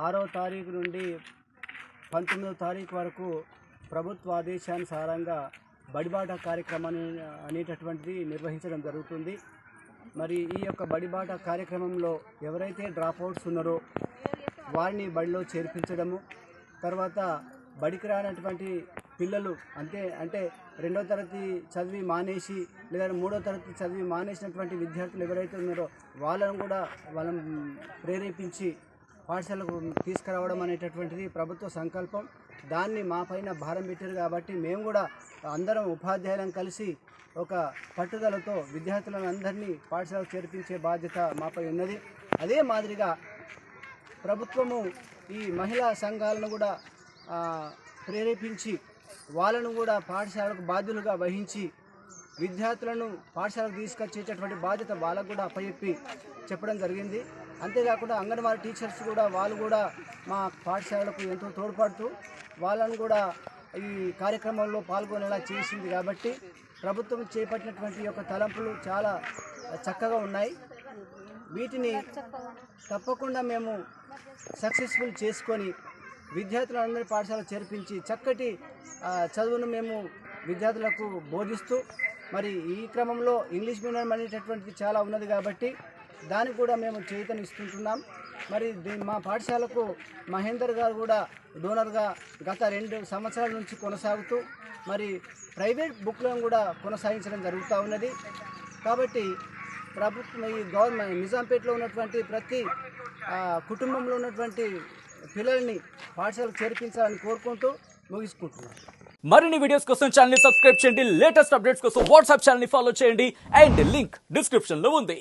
6వ తారీఖు నుండి 19వ తారీఖు వరకు ప్రభుత్వ ఆదేశానుసారంగా బడిబాట కార్యక్రమాన్ని అనేటటువంటిది నిర్వహించడం జరుగుతుంది. మరి ఈ యొక్క బడిబాట కార్యక్రమంలో ఎవరైతే డ్రాప్అవుట్స్ ఉన్నారో వారిని బడిలో చేర్పించడము, తర్వాత బడికి రానటువంటి పిల్లలు అంటే 2వ తరగతి చదివి మానేసి లేదా 3వ తరగతి చదివి మానేసినటువంటి విద్యార్థులు ఎవరైతే ఉన్నారో వాళ్ళని ప్రేరేపించి పాఠశాలకు తీసుకురావడం అనేటటువంటిది ప్రభుత్వ సంకల్పం. దాన్ని మా పైన భారం పెట్టారు కాబట్టి మేము కూడా అందరం ఉపాధ్యాయులను కలిసి ఒక పట్టుదలతో విద్యార్థులను అందరినీ పాఠశాలకు చేర్పించే బాధ్యత మాపై ఉన్నది. అదే మాదిరిగా ప్రభుత్వము ఈ మహిళా సంఘాలను కూడా ప్రేరేపించి వాళ్ళను కూడా పాఠశాలకు బాధ్యులుగా వహించి విద్యార్థులను పాఠశాలకు తీసుకొచ్చేటటువంటి బాధ్యత వాళ్ళకు కూడా అప్పచెప్పి చెప్పడం జరిగింది. అంతేకాకుండా అంగన్వాడీ టీచర్స్ కూడా వాళ్ళు కూడా మా పాఠశాలకు ఎంతో తోడ్పడుతూ వాళ్ళను కూడా ఈ కార్యక్రమంలో పాల్గొనేలా చేసింది. కాబట్టి ప్రభుత్వం చేపట్టినటువంటి యొక్క తలంపులు చాలా చక్కగా ఉన్నాయి. వీటిని తప్పకుండా మేము సక్సెస్ఫుల్ చేసుకొని విద్యార్థులందరి పాఠశాల చేర్పించి చక్కటి చదువును మేము విద్యార్థులకు బోధిస్తూ మరి ఈ క్రమంలో ఇంగ్లీష్ మీడియం అనేటటువంటిది చాలా ఉన్నది కాబట్టి దానికి కూడా మేము చైతన్యస్తున్నాం. మరి మా పాఠశాలకు మహేందర్ గారు కూడా డోనర్గా గత 2 సంవత్సరాల నుంచి కొనసాగుతూ మరి ప్రైవేట్ బుక్లను కూడా కొనసాగించడం జరుగుతూ ఉన్నది. కాబట్టి ప్రభుత్వం ఈ గవర్నమెంట్ నిజాంపేటలో ఉన్నటువంటి ప్రతి కుటుంబంలో ఉన్నటువంటి పిల్లల్ని పాఠశాలకు చేర్పించాలని కోరుకుంటూ ముగించుకుంటున్నాను. మరిన్ని వీడియోస్ కోసం ఛానల్ ని సబ్స్క్రైబ్ చేయండి. లేటెస్ట్ అప్డేట్స్ కోసం వాట్సాప్ ఛానల్ ని ఫాలో చేయండి. అండ్ లింక్ డిస్క్రిప్షన్ లో ఉంది.